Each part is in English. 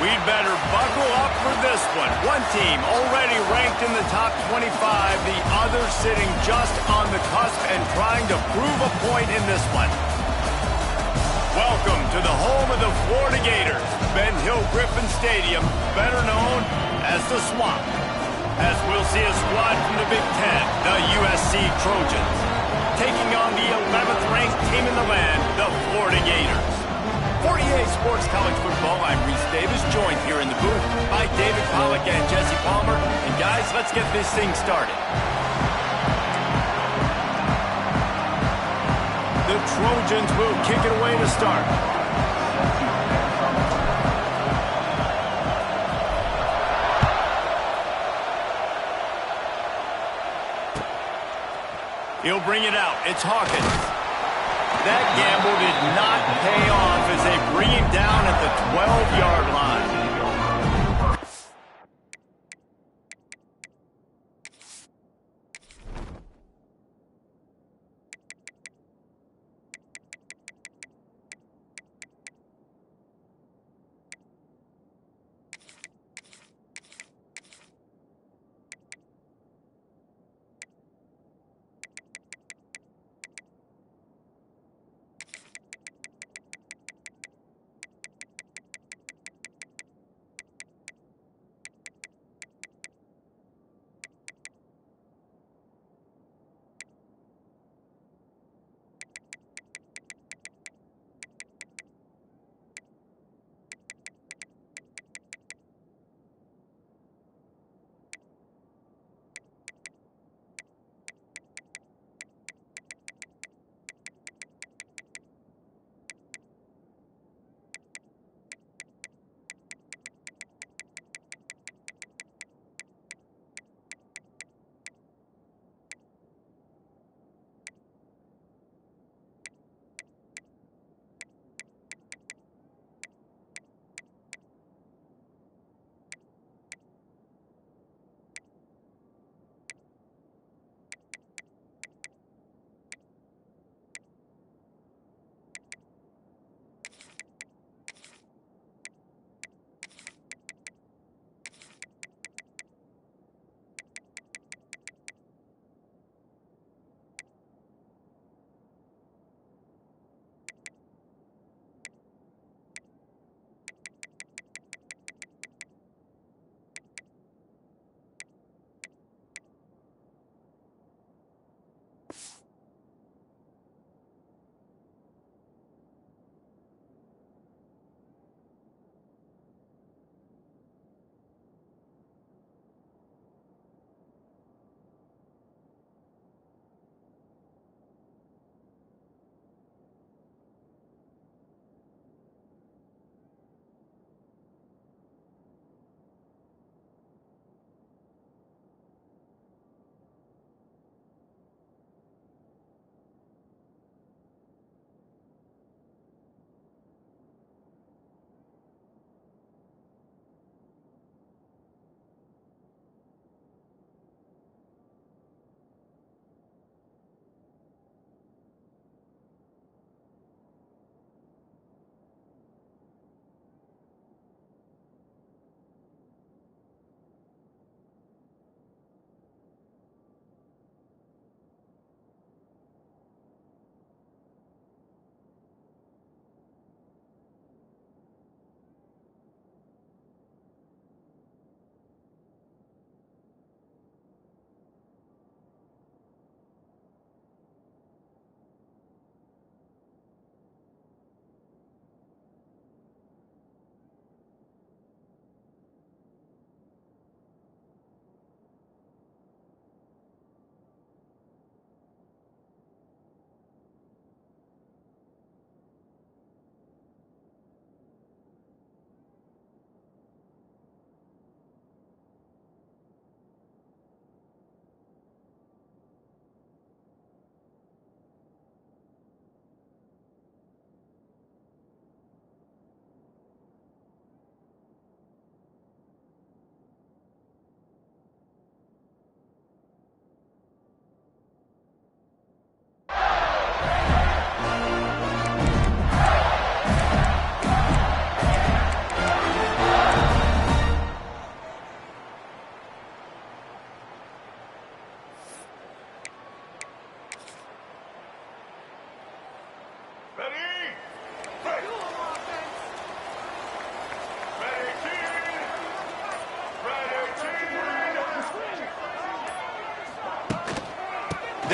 We'd better buckle up for this one. One team already ranked in the top 25, the other sitting just on the cusp and trying to prove a point in this one. Welcome to the home of the Florida Gators, Ben Hill Griffin Stadium, better known as the Swamp. As we'll see a squad from the Big Ten, the USC Trojans, taking on the 11th ranked team in the land, the Florida Gators. 48 Sports College Football, I'm Reese Davis, joined here in the booth by David Pollack and Jesse Palmer. And guys, let's get this thing started. The Trojans will kick it away to start. He'll bring it out. It's Hawkins. That gamble did not pay off as they bring him down at the 12-yard line.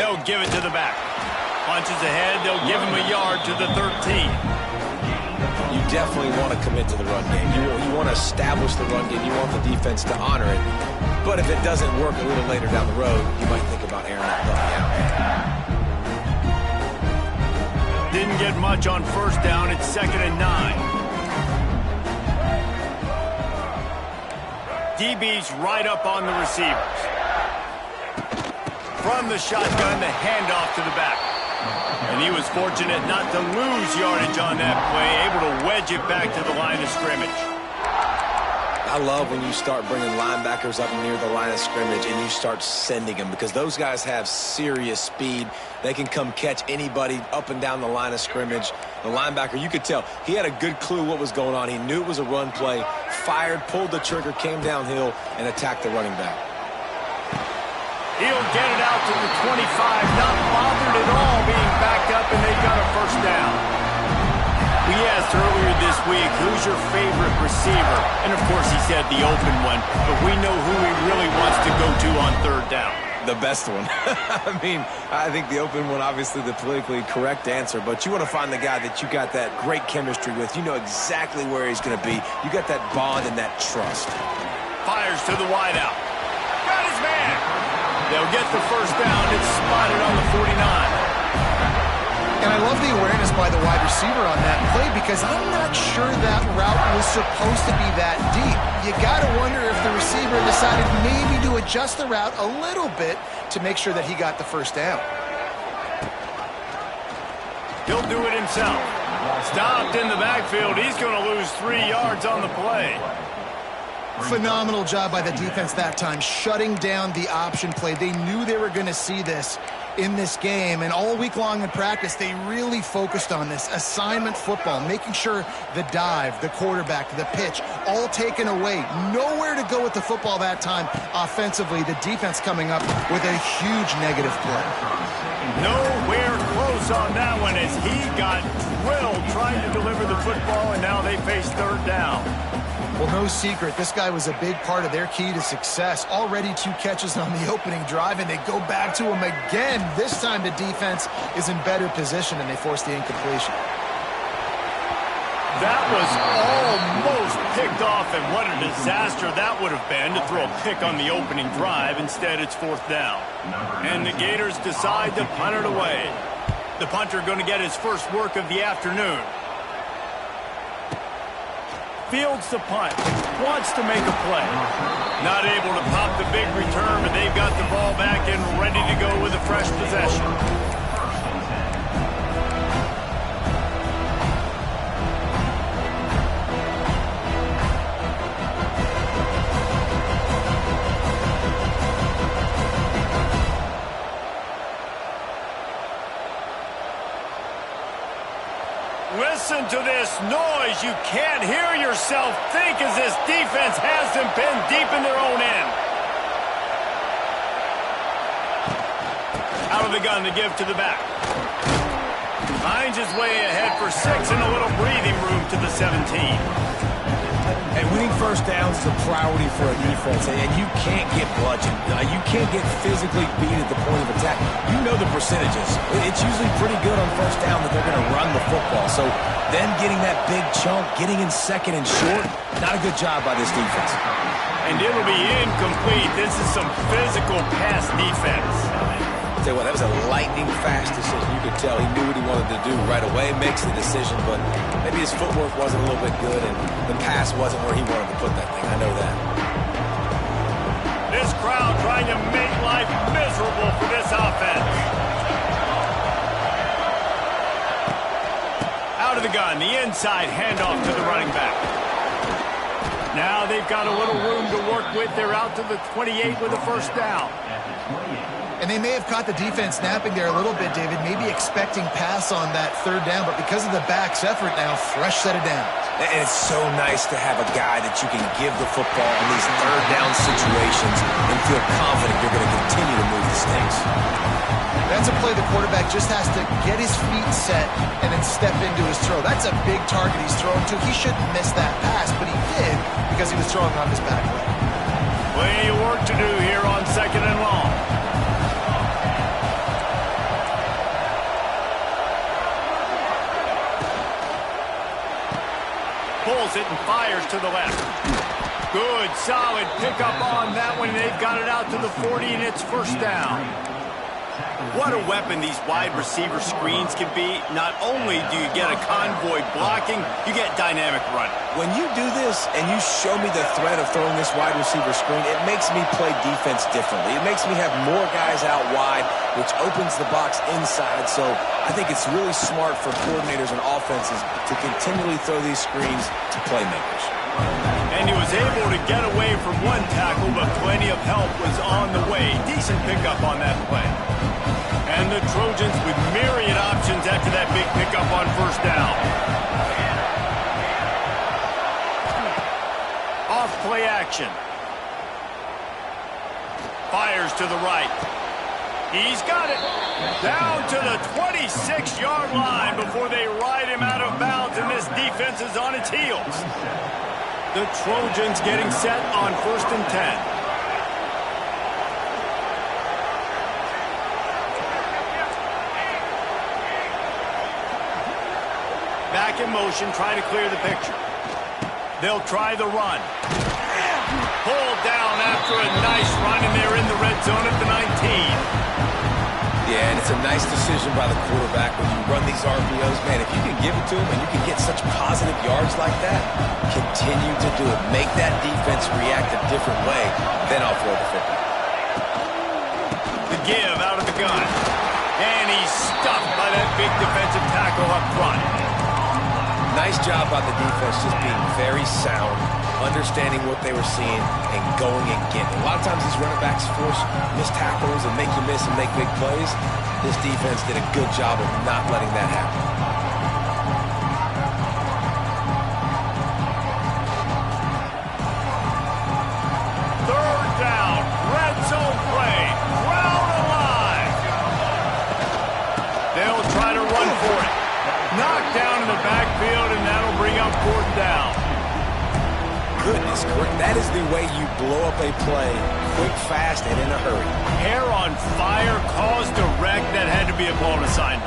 They'll give it to the back. Punches ahead, they'll give him a yard to the 13. You definitely want to commit to the run game. You want to establish the run game. You want the defense to honor it. But if it doesn't work a little later down the road, you might think about airing that puppy out. Didn't get much on first down. It's 2nd and 9. DB's right up on the receivers. From the shotgun, the handoff to the back. And he was fortunate not to lose yardage on that play, able to wedge it back to the line of scrimmage. I love when you start bringing linebackers up near the line of scrimmage and you start sending them, because those guys have serious speed. They can come catch anybody up and down the line of scrimmage. The linebacker, you could tell, he had a good clue what was going on. He knew it was a run play, fired, pulled the trigger, came downhill, and attacked the running back. He'll get it out to the 25, not bothered at all being backed up, and they've got a first down. We asked earlier this week, who's your favorite receiver? And, of course, he said the open one, but we know who he really wants to go to on third down. The best one. I mean, I think the open one, obviously the politically correct answer, but you want to find the guy that you got that great chemistry with. You know exactly where he's going to be. You got that bond and that trust. Fires to the wideout. Got his man. They'll get the first down. It's spotted on the 49. And I love the awareness by the wide receiver on that play, because I'm not sure that route was supposed to be that deep. You got to wonder if the receiver decided maybe to adjust the route a little bit to make sure that he got the first down. He'll do it himself. Stopped in the backfield. He's going to lose 3 yards on the play. Phenomenal job by the defense that time, shutting down the option play. They knew they were going to see this in this game, and all week long in practice, they really focused on this assignment football, making sure the dive, the quarterback, the pitch, all taken away. Nowhere to go with the football that time offensively. The defense coming up with a huge negative play. Nowhere close on that one as he got drilled trying to deliver the football, and now they face third down. Well, no secret, this guy was a big part of their key to success. Already 2 catches on the opening drive, and they go back to him again. This time the defense is in better position, and they force the incompletion. That was almost picked off, and what a disaster that would have been to throw a pick on the opening drive. Instead, it's 4th down. And the Gators decide to punt it away. The punter going to get his first work of the afternoon. Fields the punt, wants to make a play. Not able to pop the big return, but they've got the ball back and ready to go with a fresh possession. Listen to this noise. You can't hear yourself think as this defense has them pinned deep in their own end. Out of the gun to give to the back. Finds his way ahead for 6 and a little breathing room to the 17. And winning first downs is a priority for a defense, and you can't get bludgeoned. You can't get physically beat at the point of attack. You know the percentages. It's usually pretty good on first down that they're going to run the football. So then getting that big chunk, getting in second and short, not a good job by this defense. And it'll be incomplete. This is some physical pass defense. I'll tell you what, that was a lightning-fast decision. You could tell he knew what he wanted to do right away, makes the decision, but maybe his footwork wasn't a little bit good, and the pass wasn't where he wanted to put that thing. I know that. This crowd trying to make life miserable for this offense. Out of the gun, the inside handoff to the running back. Now they've got a little room to work with. They're out to the 28 with a first down. And they may have caught the defense napping there a little bit, David, maybe expecting pass on that third down, but because of the back's effort now, fresh set of downs. And it's so nice to have a guy that you can give the football in these third down situations and feel confident you're going to continue to move the sticks. That's a play the quarterback just has to get his feet set and then step into his throw. That's a big target he's throwing to. He shouldn't miss that pass, but he did because he was throwing on his back leg. Plenty of work to do here on 2nd and long. Pulls it and fires to the left. Good, solid pickup on that one. They've got it out to the 40, and it's first down. What a weapon these wide receiver screens can be. Not only do you get a convoy blocking, you get dynamic running. When you do this and you show me the threat of throwing this wide receiver screen, it makes me play defense differently. It makes me have more guys out wide, which opens the box inside. So I think it's really smart for coordinators and offenses to continually throw these screens to playmakers. And he was able to get away from one tackle, but plenty of help was on the way. Decent pickup on that play. And the Trojans with myriad options after that big pickup on first down. Off play action. Fires to the right. He's got it. Down to the 26-yard line before they ride him out of bounds, and this defense is on its heels. The Trojans getting set on 1st and 10. Back in motion, try to clear the picture. They'll try the run. Pulled down after a nice run, and they're in the red zone at the 19. Yeah, and it's a nice decision by the quarterback when you run these RPOs. Man, if you can give it to him and you can get such positive yards like that, continue to do it. Make that defense react a different way, then I'll throw the football. The give out of the gun. And he's stuffed by that big defensive tackle up front. Nice job by the defense, just being very sound, understanding what they were seeing, and going and getting it. A lot of times these running backs force missed tackles and make you miss and make big plays. This defense did a good job of not letting that happen. Third down, red zone play, crowd alive. They'll try to run for it. Knocked down in the backfield, and that'll bring up 4th down. Goodness, that is the way you blow up a play, quick, fast, and in a hurry. Hair on fire, caused a wreck. That had to be a blown assignment.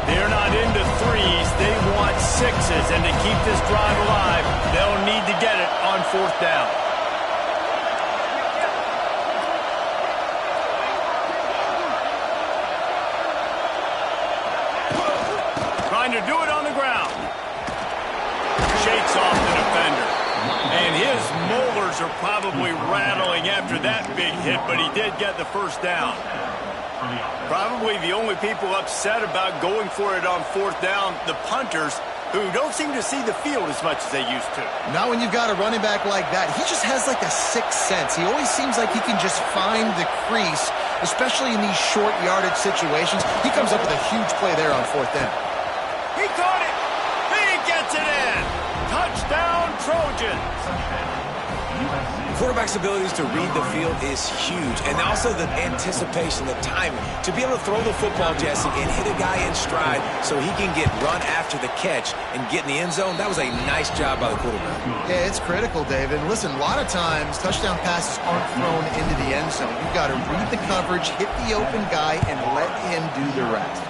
They're not into threes. They want sixes, and to keep this drive alive, they'll need to get it on 4th down. Trying to do it on the ground. Shakes off the defender. And his molars are probably rattling after that big hit, but he did get the first down. Probably the only people upset about going for it on 4th down, the punters, who don't seem to see the field as much as they used to. Not when you've got a running back like that. He just has like a sixth sense. He always seems like he can just find the crease, especially in these short yardage situations. He comes up with a huge play there on 4th down. He caught it. He gets it in. Touchdown, Trojans. Quarterback's abilities to read the field is huge, and also the anticipation, the timing. To be able to throw the football, Jesse, and hit a guy in stride so he can get run after the catch and get in the end zone, that was a nice job by the quarterback. Yeah, it's critical, David. Listen, a lot of times touchdown passes aren't thrown into the end zone. You've got to read the coverage, hit the open guy, and let him do the rest.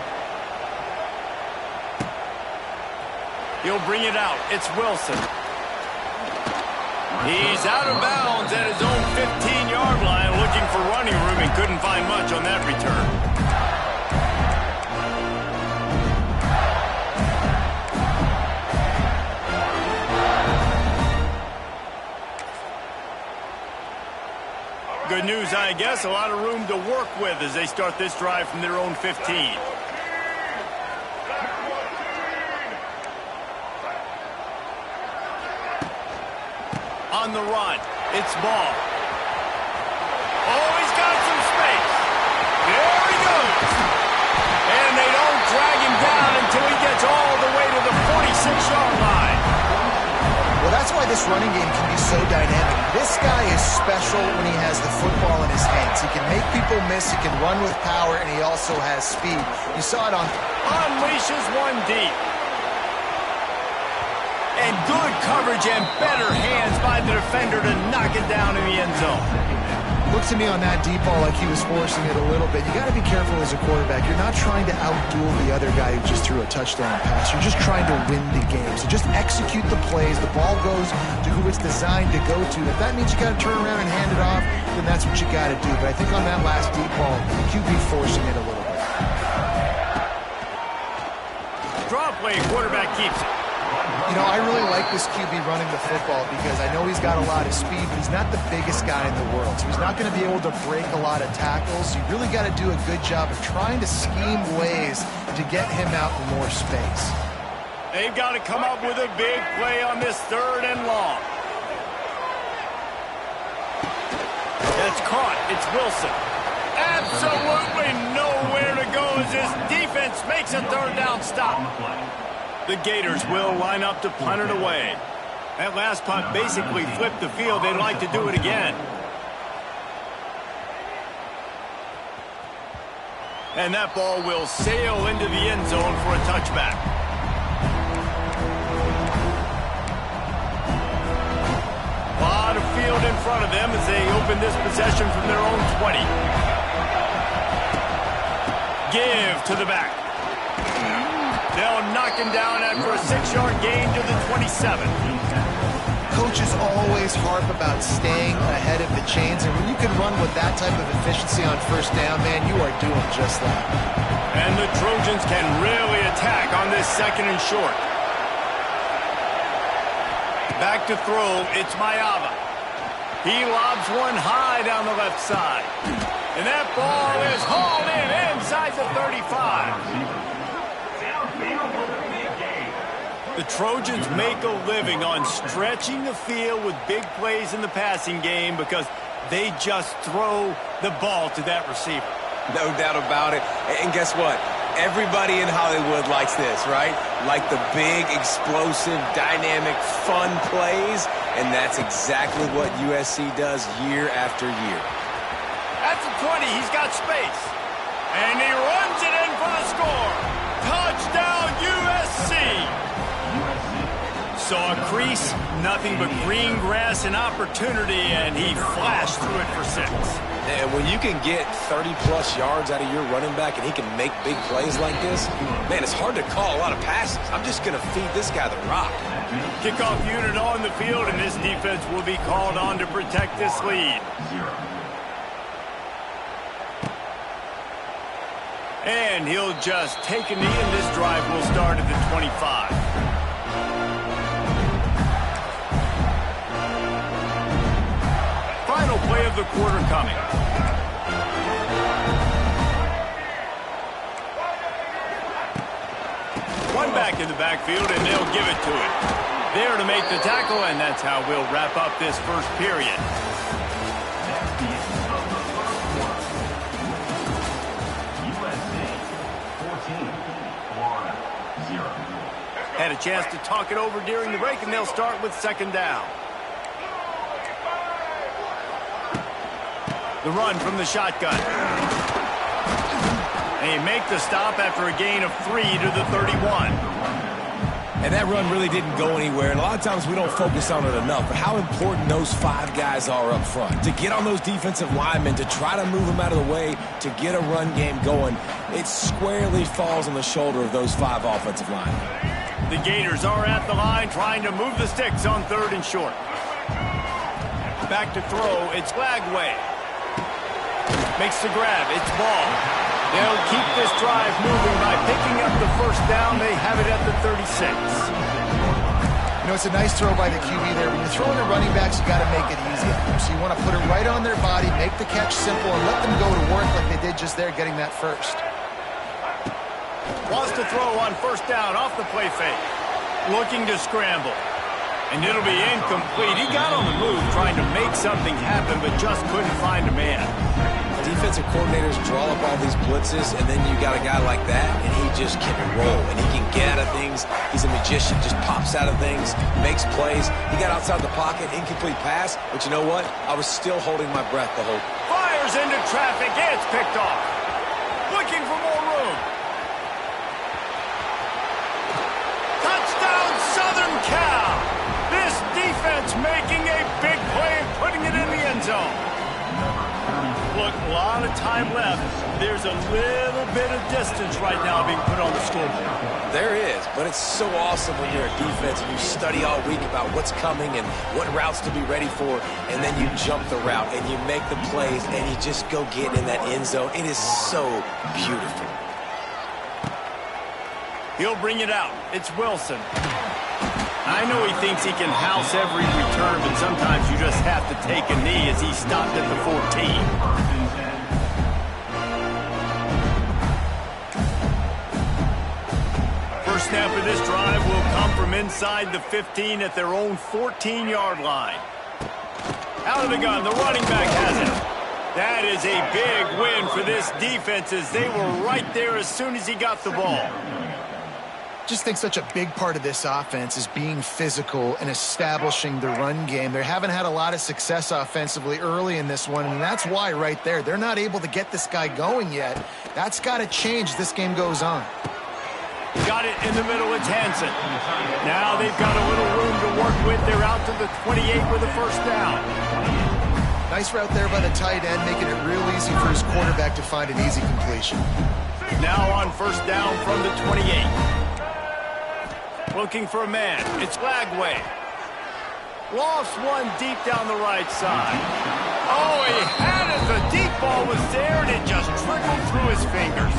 He'll bring it out. It's Wilson. He's out of bounds at his own 15-yard line, looking for running room and couldn't find much on that return. Good news, I guess. A lot of room to work with as they start this drive from their own 15. On the run, it's Ball. Oh, he's got some space. There he goes. And they don't drag him down until he gets all the way to the 46-yard line. Well, that's why this running game can be so dynamic. This guy is special when he has the football in his hands. He can make people miss, he can run with power, and he also has speed. You saw it on... Unleashes one deep. And good coverage and better hands by the defender to knock it down in the end zone. Looks to me on that deep ball like he was forcing it a little bit. You got to be careful as a quarterback. You're not trying to outduel the other guy who just threw a touchdown pass. You're just trying to win the game. So just execute the plays. The ball goes to who it's designed to go to. If that means you got to turn around and hand it off, then that's what you got to do. But I think on that last deep ball, QB forcing it a little bit. Draw play, quarterback keeps it. You know, I really like this QB running the football because I know he's got a lot of speed, but he's not the biggest guy in the world. So he's not going to be able to break a lot of tackles. You really got to do a good job of trying to scheme ways to get him out in more space. They've got to come up with a big play on this 3rd and long. That's caught. It's Wilson. Absolutely nowhere to go as this defense makes a 3rd down stop. The Gators will line up to punt it away. That last punt basically flipped the field. They'd like to do it again. And that ball will sail into the end zone for a touchback. A lot of field in front of them as they open this possession from their own 20. Give to the back. They'll knock him down after a 6-yard gain to the 27. Coaches always harp about staying ahead of the chains, and when you can run with that type of efficiency on 1st down, man, you are doing just that. And the Trojans can really attack on this 2nd and short. Back to throw, it's Mayava. He lobs one high down the left side. And that ball is hauled in inside the 35. The Trojans make a living on stretching the field with big plays in the passing game because they just throw the ball to that receiver. No doubt about it. And guess what? Everybody in Hollywood likes this, right? Like the big, explosive, dynamic, fun plays. And that's exactly what USC does year after year. At the 20, he's got space. And he runs it in for the score. Touchdown, USC. Saw a crease, nothing but green grass and opportunity, and he flashed through it for 6. And when you can get 30-plus yards out of your running back and he can make big plays like this, man, it's hard to call a lot of passes. I'm just going to feed this guy the rock. Kickoff unit on the field, and this defense will be called on to protect this lead. And he'll just take a knee, and this drive will start at the 25. Final play of the quarter coming. One back in the backfield, and they'll give it to it. There to make the tackle, and that's how we'll wrap up this 1st period. Had a chance to talk it over during the break, and they'll start with 2nd down. The run from the shotgun. And he make the stop after a gain of 3 to the 31. And that run really didn't go anywhere. And a lot of times we don't focus on it enough. But how important those 5 guys are up front. To get on those defensive linemen, to try to move them out of the way, to get a run game going, it squarely falls on the shoulder of those 5 offensive linemen. The Gators are at the line trying to move the sticks on 3rd and short. Back to throw, it's Lagway. Makes the grab, it's ball. They'll keep this drive moving by picking up the 1st down. They have it at the 36. You know, it's a nice throw by the QB there. When you're throwing the running backs, you got to make it easy on them. So you want to put it right on their body, make the catch simple, and let them go to work like they did just there, getting that 1st. Wants to throw on 1st down off the play fake. Looking to scramble. And it'll be incomplete. He got on the move trying to make something happen, but just couldn't find a man. Defensive coordinators draw up all these blitzes, and then you got a guy like that, and he just can roll, and he can get out of things. He's a magician, just pops out of things, makes plays. He got outside the pocket, incomplete pass, but you know what? I was still holding my breath the whole time. Fires into traffic, it's picked off. Looking for more room. Touchdown, Southern Cal! This defense making a big play and putting it in the end zone. amount of time left, there's a little bit of distance right now being put on the scoreboard. There is, but it's so awesome when you're a defense and you study all week about what's coming and what routes to be ready for, and then you jump the route and you make the plays and you just go get in that end zone. It is so beautiful. He'll bring it out. It's Wilson. I know he thinks he can house every return, but sometimes you just have to take a knee as he stopped at the 14. First snap of this drive will come from inside the 15 at their own 14-yard line. Out of the gun, the running back has it. That is a big win for this defense as they were right there as soon as he got the ball. Just think such a big part of this offense is being physical and establishing the run game. They haven't had a lot of success offensively early in this one, and that's why right there, they're not able to get this guy going yet. That's got to change as this game goes on. Got it in the middle, it's Hansen. Now they've got a little room to work with. They're out to the 28 with a first down. Nice route there by the tight end, making it real easy for his quarterback to find an easy completion. Now on first down from the 28. Looking for a man. It's Lagway. Lofts one deep down the right side. Oh, he had it. The deep ball was there, and it just trickled through his fingers.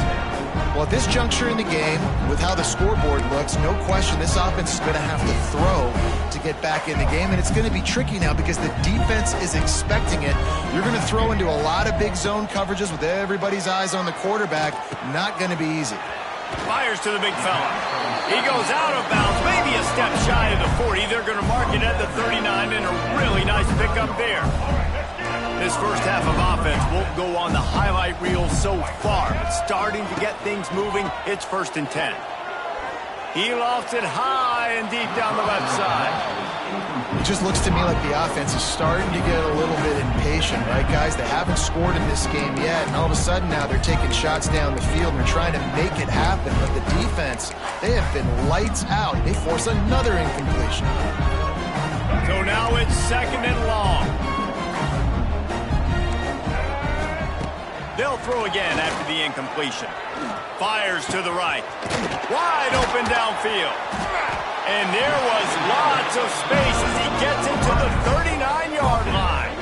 Well, at this juncture in the game, with how the scoreboard looks, no question this offense is going to have to throw to get back in the game, and it's going to be tricky now because the defense is expecting it. You're going to throw into a lot of big zone coverages with everybody's eyes on the quarterback. Not going to be easy. Fires to the big fella. He goes out of bounds, maybe a step shy of the 40. They're going to mark it at the 39, and a really nice pickup there. This first half of offense won't go on the highlight reel so far, but starting to get things moving. It's 1st and 10. He lofts it high and deep down the left side. It just looks to me like the offense is starting to get a little bit impatient, right, guys? They haven't scored in this game yet, and all of a sudden now they're taking shots down the field and they're trying to make it happen. But the defense, they have been lights out. They force another incompletion. So now it's 2nd and long. They'll throw again after the incompletion. Fires to the right. Wide open downfield. And there was lots of space as he gets into the 39-yard line.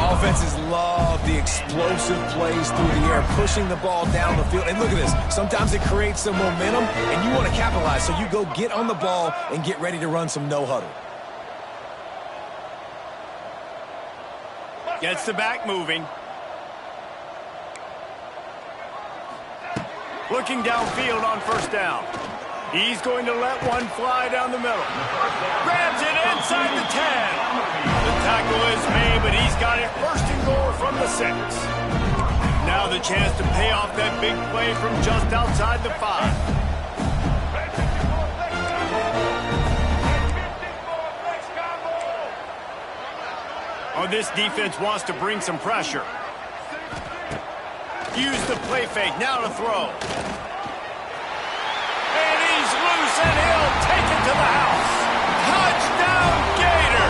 Offenses love the explosive plays through the air, pushing the ball down the field. And look at this. Sometimes it creates some momentum, and you want to capitalize. So you go get on the ball and get ready to run some no-huddle. Gets the back moving. Looking downfield on first down. He's going to let one fly down the middle. Grabs it inside the 10. The tackle is made, but he's got it 1st and goal from the 6. Now the chance to pay off that big play from just outside the 5. Oh, this defense wants to bring some pressure. Use the play fake, now to throw. And he's loose, and he'll take it to the house. Touchdown, Gator!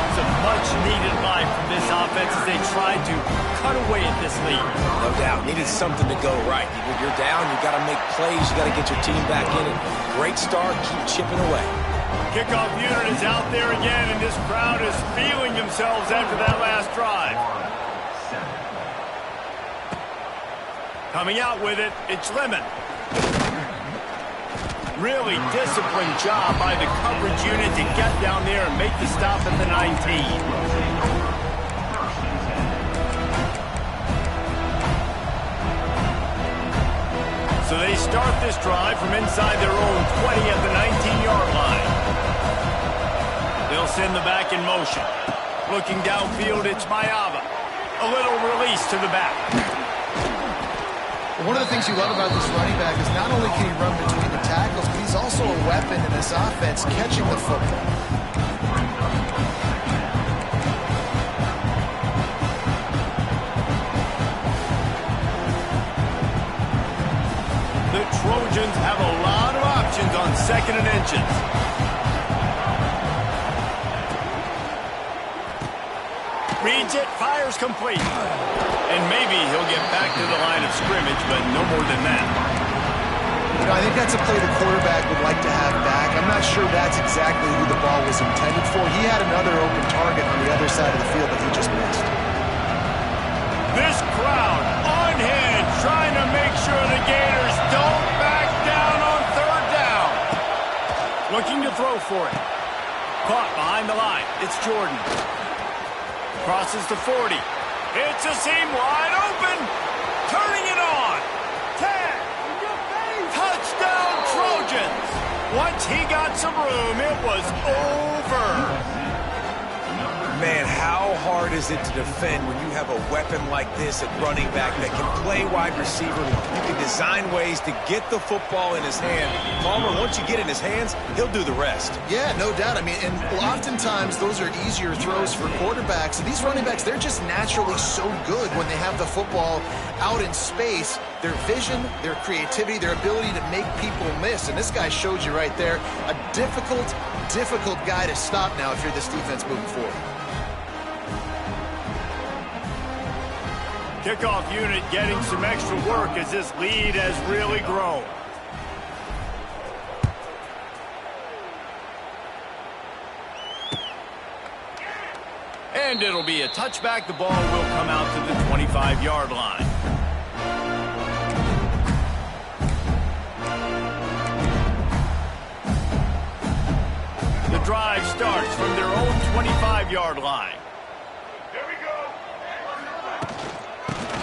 It's a much-needed line from this offense as they try to cut away at this lead. No doubt, needed something to go right. When you're down, you got to make plays. You got to get your team back in it. Great start, keep chipping away. Kickoff unit is out there again, and this crowd is feeling themselves after that last drive. Coming out with it, it's Lemon. Really disciplined job by the coverage unit to get down there and make the stop at the 19. So they start this drive from inside their own 20 at the 19-yard line. They'll send the back in motion. Looking downfield, it's Mayava. A little release to the back. One of the things you love about this running back is not only can he run between the tackles, but he's also a weapon in this offense catching the football. The Trojans have a lot of options on 2nd and inches. Read Reads it, fires complete. And maybe he'll get back to the line of scrimmage, but no more than that. You know, I think that's a play the quarterback would like to have back. I'm not sure that's exactly who the ball was intended for. He had another open target on the other side of the field that he just missed. This crowd on hand trying to make sure the Gators don't back down on third down. Looking to throw for it. Caught behind the line. It's Jordan. Crosses the 40. It's a seam wide open. Turning it on. 10. Touchdown Trojans. Once he got some room, it was over. Man, how hard is it to defend when you have a weapon like this at running back that can play wide receiver? You can design ways to get the football in his hand. Palmer, once you get in his hands, he'll do the rest. Yeah, no doubt. I mean, and oftentimes those are easier throws for quarterbacks. These running backs, they're just naturally so good when they have the football out in space. Their vision, their creativity, their ability to make people miss. And this guy showed you right there, a difficult guy to stop now if you're this defense moving forward. Kickoff unit getting some extra work as this lead has really grown. And it'll be a touchback. The ball will come out to the 25-yard line. The drive starts from their own 25-yard line.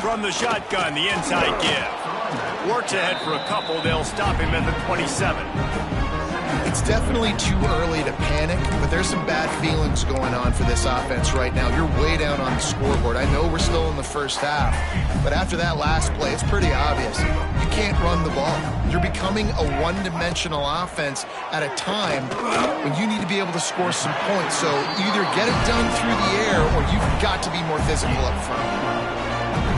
From the shotgun, the inside give. Works ahead for a couple. They'll stop him at the 27. It's definitely too early to panic, but there's some bad feelings going on for this offense right now. You're way down on the scoreboard. I know we're still in the first half, but after that last play, it's pretty obvious. You can't run the ball. You're becoming a one-dimensional offense at a time when you need to be able to score some points. So either get it done through the air or you've got to be more physical up front.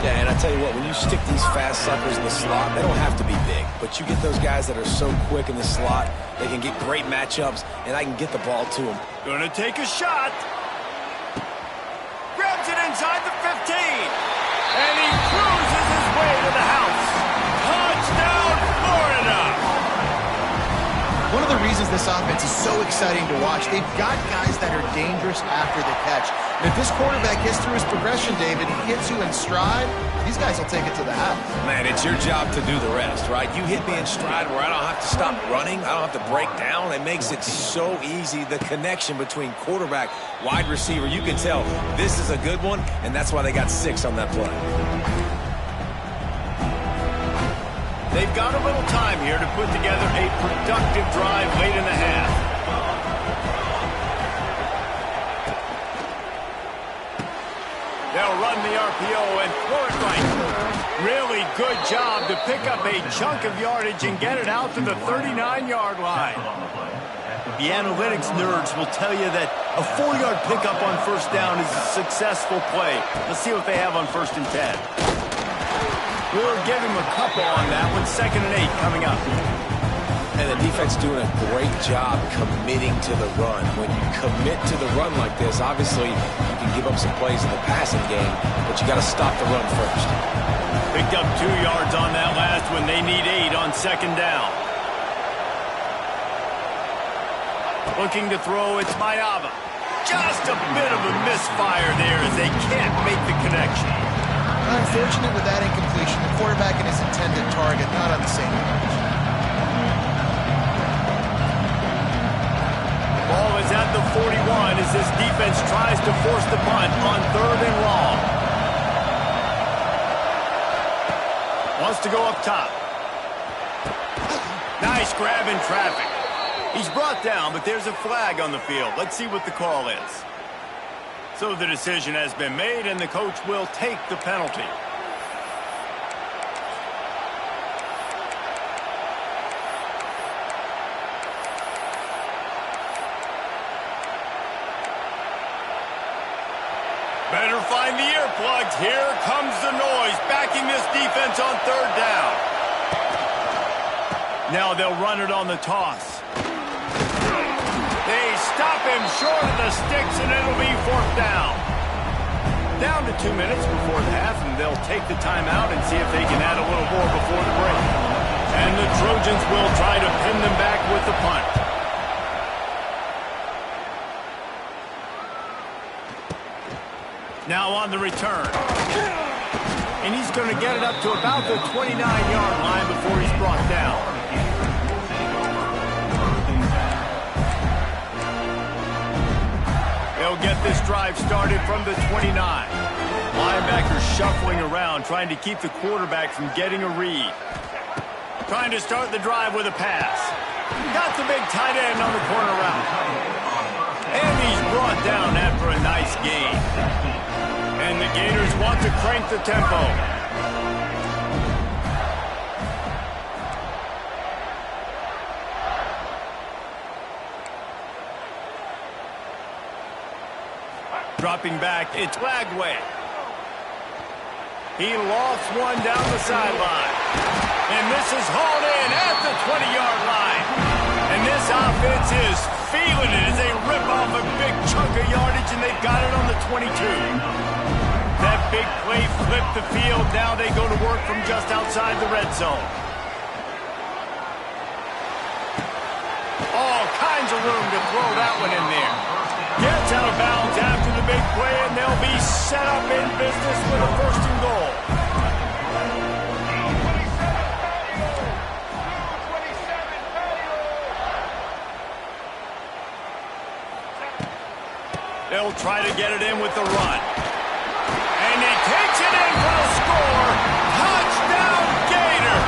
Yeah, and I tell you what, when you stick these fast suckers in the slot, they don't have to be big. But you get those guys that are so quick in the slot, they can get great matchups, and I can get the ball to them. Gonna take a shot. Grabs it inside the 15. And he cruises his way to the house. Touchdown, Florida! One of the reasons this offense is so exciting to watch, they've got guys that are dangerous after the catch. And if this quarterback gets through his progression, David, he hits you in stride, these guys will take it to the house. Man, it's your job to do the rest, right? You hit me in stride where I don't have to stop running. I don't have to break down. It makes it so easy. The connection between quarterback, wide receiver, you can tell this is a good one, and that's why they got 6 on that play. They've got a little time here to put together a productive drive late in the half. They'll run the RPO and throw it right. Really good job to pick up a chunk of yardage and get it out to the 39-yard line. The analytics nerds will tell you that a 4-yard pickup on first down is a successful play. Let's see what they have on 1st and 10. We'll give him a couple on that one. 2nd and 8 coming up. And the defense doing a great job committing to the run. When you commit to the run like this, obviously you can give up some plays in the passing game, but you got to stop the run first. Picked up 2 yards on that last one. They need 8 on 2nd down. Looking to throw, it's Mayava. Just a bit of a misfire there as they can't make the connection. Unfortunate with that incompletion. The quarterback and his intended target not on the same page. Ball is at the 41 as this defense tries to force the punt on 3rd and long. Wants to go up top. Nice grab in traffic. He's brought down, but there's a flag on the field. Let's see what the call is. So the decision has been made, and the coach will take the penalty. Better find the earplugs. Here comes the noise, backing this defense on 3rd down. Now they'll run it on the toss. They stop him short of the sticks, and it'll be 4th down. Down to 2 minutes before the half, and they'll take the timeout and see if they can add a little more before the break. And the Trojans will try to pin them back with the punt. Now on the return. And he's going to get it up to about the 29-yard line before he's brought down. They'll get this drive started from the 29. Linebackers shuffling around, trying to keep the quarterback from getting a read. Trying to start the drive with a pass. Got the big tight end on the corner route. And he's brought down after a nice gain. And the Gators want to crank the tempo. Dropping back, it's Lagway. He lofts one down the sideline. And this is hauled in at the 20-yard line. And this offense is feeling it as they rip off a big chunk of yardage, and they've got it on the 22. That big play flipped the field. Now they go to work from just outside the red zone. All kinds of room to throw that one in there. Gets out of bounds after the big play, and they'll be set up in business with a 1st and goal. They'll try to get it in with the run. And he takes it in for the score. Touchdown, Gator!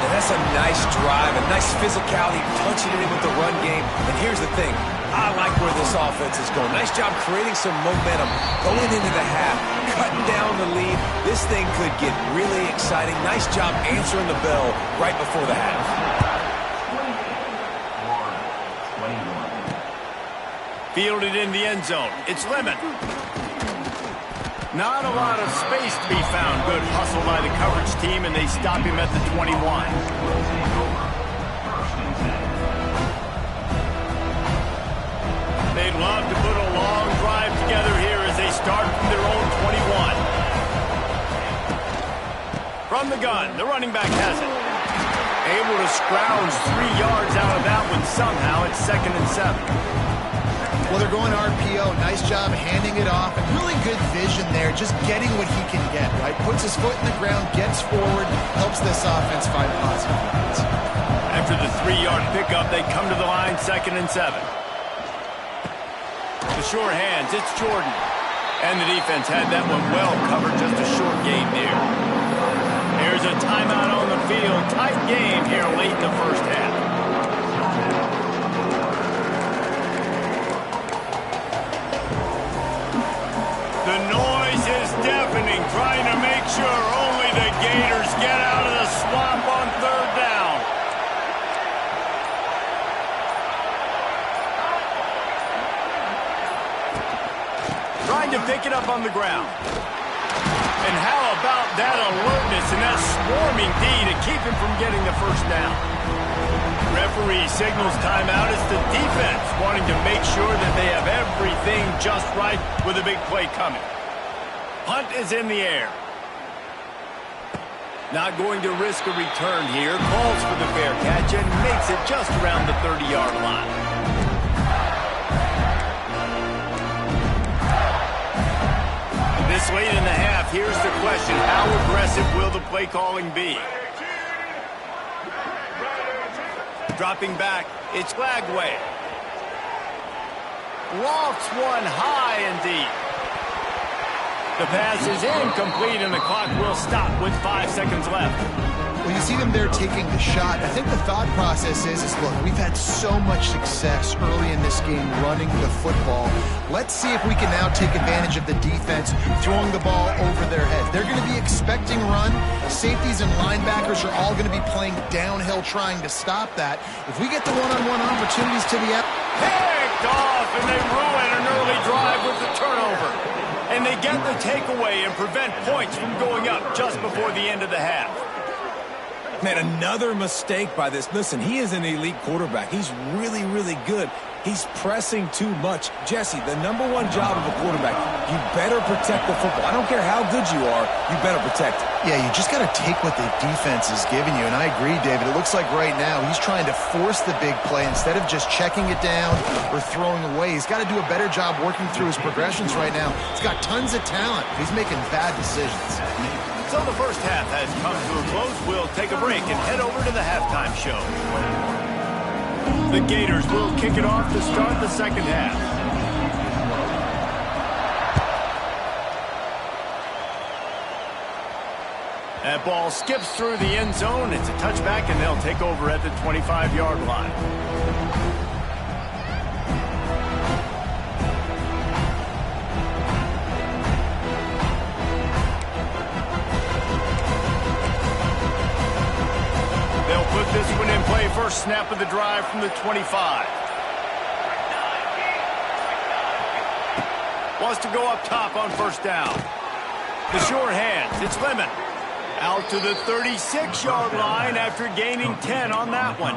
And that's a nice drive, a nice physicality, punching it in with the run game. And here's the thing. I like where this offense is going. Nice job creating some momentum, going into the half, cutting down the lead. This thing could get really exciting. Nice job answering the bell right before the half. Fielded in the end zone. It's Lemon. Not a lot of space to be found. Good hustle by the coverage team, and they stop him at the 21. They'd love to put a long drive together here as they start from their own 21. From the gun, the running back has it. Able to scrounge 3 yards out of that one somehow. It's 2nd and 7. Well, they're going RPO. Nice job handing it off, and really good vision there, just getting what he can get, right? Puts his foot in the ground, gets forward, helps this offense find positive points. After the 3-yard pickup, they come to the line, 2nd and 7. The sure hands, it's Jordan. And the defense had that one well covered, just a short gain there. There's a timeout on the field. Tight game here late in the first half. The noise is deafening, trying to make sure only the Gators get out of the swamp on 3rd down. Trying to pick it up on the ground. And how about that alertness and that swarming D to keep him from getting the 1st down? Referee signals timeout. It's the defense wanting to make sure that they have everything just right with a big play coming. Punt is in the air. Not going to risk a return here. Calls for the fair catch and makes it just around the 30-yard line. This late in the half, here's the question. How aggressive will the play calling be? Dropping back, it's Lagway. Lofts one high and deep. The pass is incomplete, and the clock will stop with 5 seconds left. Well, you see them there taking the shot. I think the thought process is look, we've had so much success early in this game running the football. Let's see if we can now take advantage of the defense throwing the ball over their heads. They're going to be expecting run. Safeties and linebackers are all going to be playing downhill trying to stop that. If we get the one-on-one opportunities to the picked off, and they ruin an early drive with the turnover. And they get the takeaway and prevent points from going up just before the end of the half. Man, another mistake by this. Listen, he is an elite quarterback. He's really, really good. He's pressing too much. Jesse, the #1 job of a quarterback, you better protect the football. I don't care how good you are, you better protect it. Yeah, you just got to take what the defense is giving you. And I agree, David. It looks like right now he's trying to force the big play instead of just checking it down or throwing away. He's got to do a better job working through his progressions right now. He's got tons of talent. He's making bad decisions. So the first half has come to a close. We'll take a break and head over to the halftime show. The Gators will kick it off to start the second half. That ball skips through the end zone. It's a touchback, and they'll take over at the 25-yard line. They'll put this one in play. First snap of the drive from the 25. Wants to go up top on first down. The sure hands. It's Lemon. Out to the 36-yard line after gaining 10 on that one.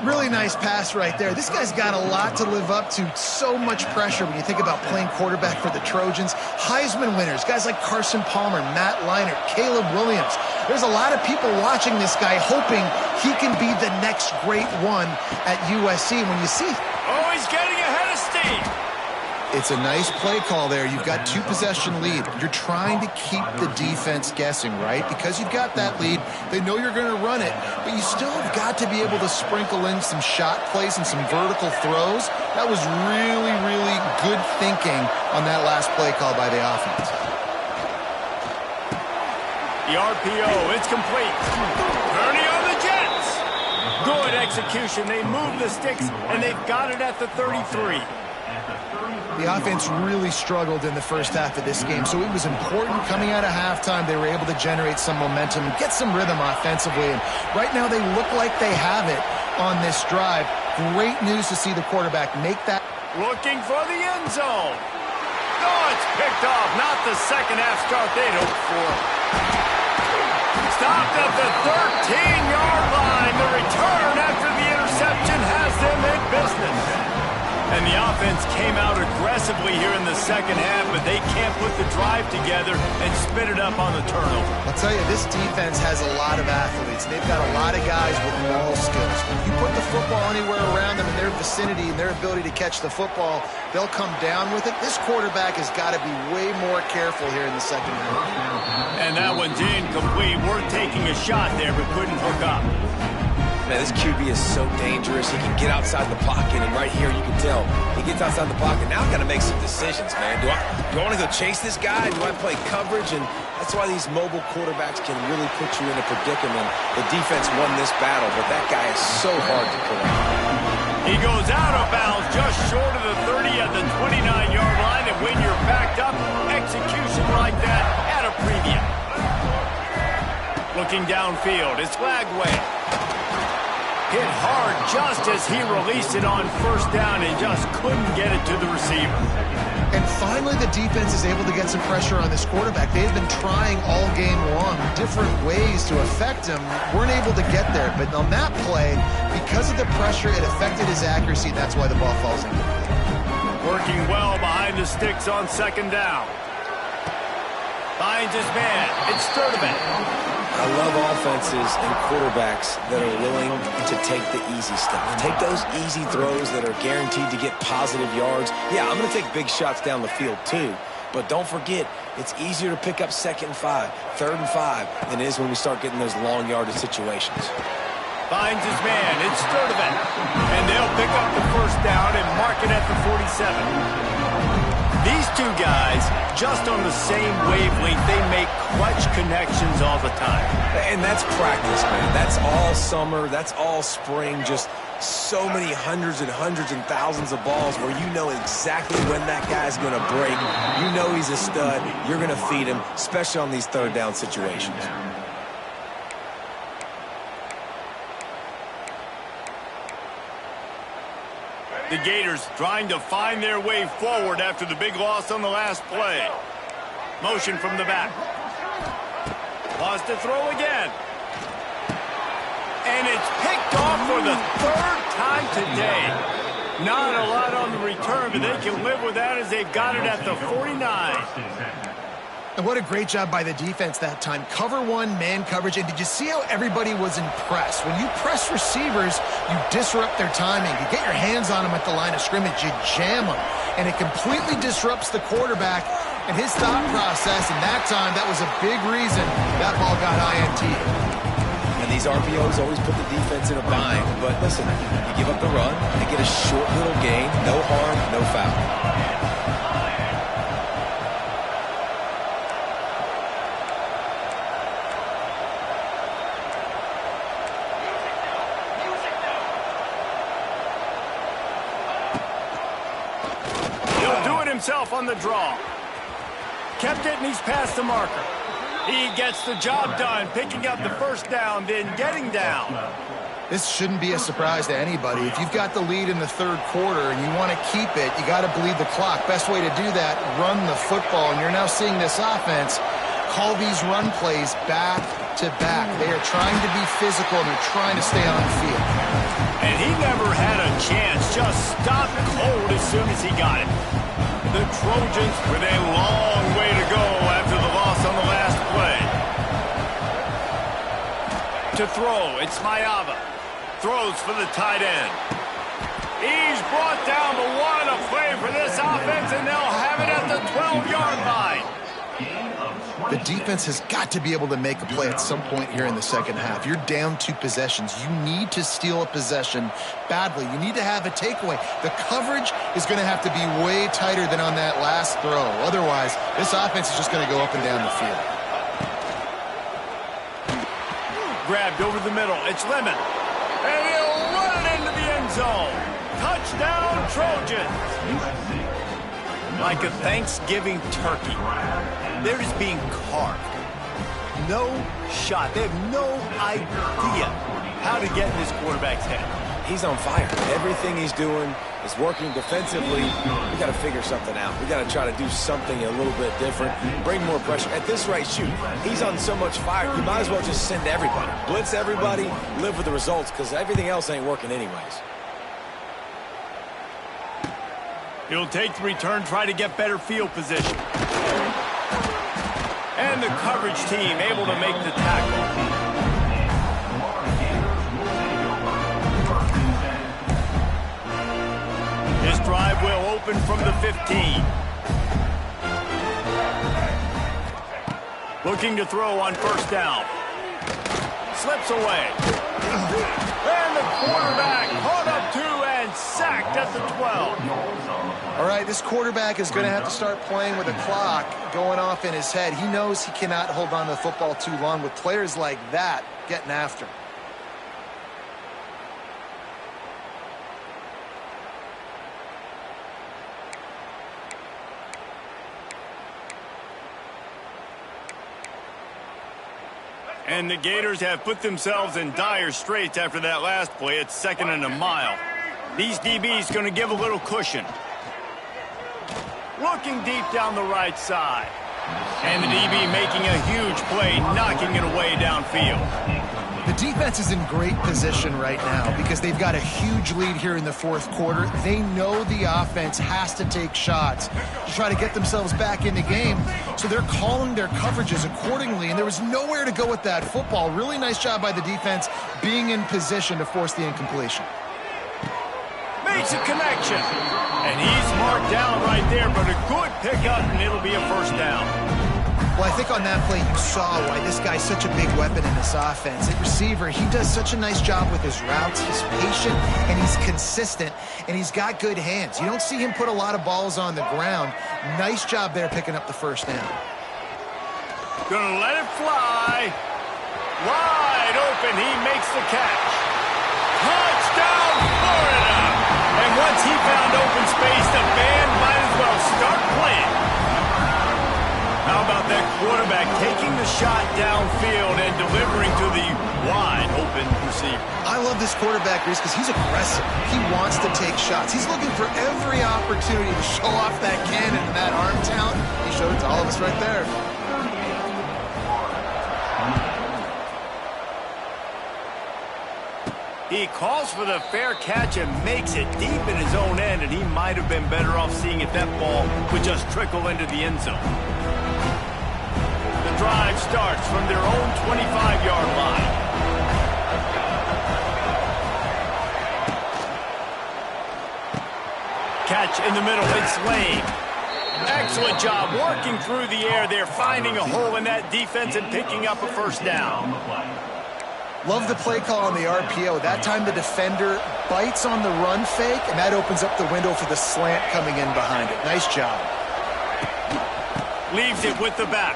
Really nice pass right there. This guy's got a lot to live up to. So much pressure when you think about playing quarterback for the Trojans. Heisman winners, guys like Carson Palmer, Matt Leinart, Caleb Williams. There's a lot of people watching this guy hoping he can be the next great one at USC. When you see... Oh, he's getting ahead of steam. It's a nice play call there. You've got 2-possession lead. You're trying to keep the defense guessing, right? Because you've got that lead. They know you're going to run it, but you still have got to be able to sprinkle in some shot plays and some vertical throws. That was really, really good thinking on that last play call by the offense. The RPO, it's complete. Ernie on the Jets. Good execution. They move the sticks, and they've got it at the 33. The offense really struggled in the first half of this game, so it was important coming out of halftime. They were able to generate some momentum and get some rhythm offensively, and right now they look like they have it on this drive. Great news to see the quarterback make that. Looking for the end zone. Oh, it's picked off. Not the second half start they'd hoped for. Stopped at the 13-yard line. The return after the interception has them in business. And the offense came out aggressively here in the second half, but they can't put the drive together and spit it up on the turnover. I'll tell you, this defense has a lot of athletes. They've got a lot of guys with ball skills. If you put the football anywhere around them in their vicinity and their ability to catch the football, they'll come down with it. This quarterback has got to be way more careful here in the second half. And that one's incomplete. We're taking a shot there, but couldn't hook up. Man, this QB is so dangerous. He can get outside the pocket, and right here you can tell he gets outside the pocket. Now I've got to make some decisions, man. Do I want to go chase this guy? Do I play coverage? And that's why these mobile quarterbacks can really put you in a predicament. The defense won this battle, but that guy is so hard to correct. He goes out of bounds just short of the 30 at the 29-yard line, and when you're backed up, execution like that at a preview. Looking downfield, it's Lagway. Hit hard just as he released it on first down and just couldn't get it to the receiver. And finally, the defense is able to get some pressure on this quarterback. They've been trying all game long different ways to affect him. Weren't able to get there. But on that play, because of the pressure, it affected his accuracy. That's why the ball falls in. Working well behind the sticks on second down. Finds his man. It's Sturdivant. I love offenses and quarterbacks that are willing to take the easy stuff. Take those easy throws that are guaranteed to get positive yards. Yeah, I'm going to take big shots down the field too. But don't forget, it's easier to pick up 2nd and 5, 3rd and 5 than it is when we start getting those long yardage situations. Finds his man. It's Sturdivant. And they'll pick up the first down and mark it at the 47. These two guys, just on the same wavelength, they make clutch connections all the time. And that's practice, man. That's all summer. That's all spring. Just so many hundreds and thousands of balls where you know exactly when that guy's going to break. You know he's a stud. You're going to feed him, especially on these third down situations. The Gators trying to find their way forward after the big loss on the last play. Motion from the back. Wants to throw again. And it's picked off for the 3rd time today. Not a lot on the return, but they can live with that as they've got it at the 49. And what a great job by the defense that time. Cover one, man coverage. And did you see how everybody was impressed? When you press receivers, you disrupt their timing. You get your hands on them at the line of scrimmage. You jam them. And it completely disrupts the quarterback and his thought process. And that time, that was a big reason that ball got INT. And these RPOs always put the defense in a bind. But listen, you give up the run, they get a short little gain, no harm, no foul. Himself on the draw. Kept it and he's past the marker. He gets the job done, picking up the first down, then getting down. This shouldn't be a surprise to anybody. If you've got the lead in the third quarter and you want to keep it, you got to bleed the clock. Best way to do that, run the football. And you're now seeing this offense call these run plays back to back. They are trying to be physical and they're trying to stay on the field. And he never had a chance. Just stopped cold as soon as he got it. The Trojans with a long way to go after the loss on the last play. To throw, it's Maiava. Throws for the tight end. He's brought down, but what a play for this offense, and they'll have it at the 12-yard line. The defense has got to be able to make a play at some point here in the second half. You're down 2 possessions. You need to steal a possession badly. You need to have a takeaway. The coverage is going to have to be way tighter than on that last throw. Otherwise, this offense is just going to go up and down the field. Grabbed over the middle. It's Lemon. And he'll run it into the end zone. Touchdown, Trojans. Like a Thanksgiving turkey. They're just being carved. No shot. They have no idea how to get in this quarterback's head. He's on fire. Everything he's doing is working defensively. We got to figure something out. We got to try to do something a little bit different. Bring more pressure. At this rate, shoot, he's on so much fire, you might as well just send everybody. Blitz everybody, live with the results, because everything else ain't working anyways. He'll take the return, try to get better field position. And the coverage team able to make the tackle. His drive will open from the 15. Looking to throw on first down. Slips away. And the quarterback caught up to and sacked at the 12. All right, this quarterback is going to have to start playing with a clock going off in his head. He knows he cannot hold on to the football too long with players like that getting after him. And the Gators have put themselves in dire straits after that last play. It's 2nd and a mile. These DBs going to give a little cushion. Looking deep down the right side. And the DB making a huge play, knocking it away downfield. The defense is in great position right now because they've got a huge lead here in the fourth quarter. They know the offense has to take shots to try to get themselves back in the game. So they're calling their coverages accordingly, and there was nowhere to go with that football. Really nice job by the defense being in position to force the incompletion. Makes a connection. And he's marked down right there, but a good pickup, and it'll be a first down. Well, I think on that play you saw why this guy's such a big weapon in this offense. At receiver, he does such a nice job with his routes. He's patient, and he's consistent, and he's got good hands. You don't see him put a lot of balls on the ground. Nice job there picking up the first down. Gonna let it fly. Wide open, he makes the catch. Touchdown, Florida! And once he found open space, the band might as well start playing. How about that quarterback taking the shot downfield and delivering to the wide open receiver? I love this quarterback, Reese, because he's aggressive. He wants to take shots. He's looking for every opportunity to show off that cannon and that arm talent. He showed it to all of us right there. He calls for the fair catch and makes it deep in his own end, and he might have been better off seeing if that ball would just trickle into the end zone. The drive starts from their own 25-yard line. Catch in the middle, it's Lane. Excellent job working through the air there, finding a hole in that defense and picking up a first down. Love the play call on the RPO. That time the defender bites on the run fake, and that opens up the window for the slant coming in behind it. Nice job. Leaves it with the back.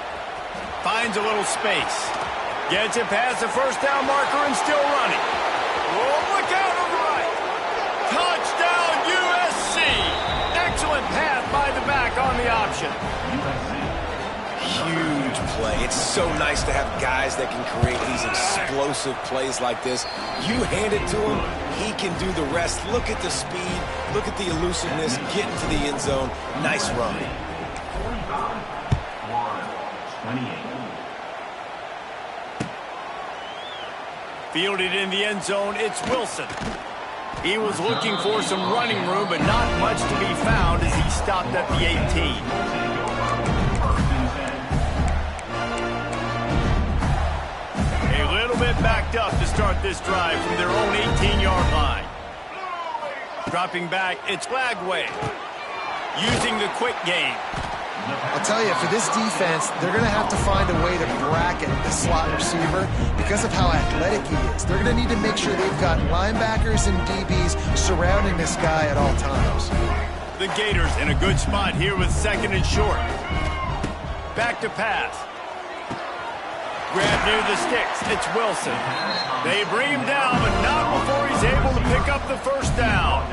Finds a little space. Gets it past the first down marker and still running. Oh, look out on the right. Touchdown USC. Excellent pass by the back on the option. Huge play. It's so nice to have guys that can create these explosive plays like this. You hand it to him, he can do the rest. Look at the speed. Look at the elusiveness. Get into the end zone. Nice run. 28. Fielded in the end zone, it's Wilson. He was looking for some running room, but not much to be found as he stopped at the 18. A little bit backed up to start this drive from their own 18-yard line. Dropping back, it's Lagway. Using the quick game. I'll tell you, for this defense, they're going to have to find a way to bracket the slot receiver because of how athletic he is. They're going to need to make sure they've got linebackers and DBs surrounding this guy at all times. The Gators in a good spot here with second and short. Back to pass. Grab near the sticks. It's Wilson. They bring him down, but not before he's able to pick up the first down.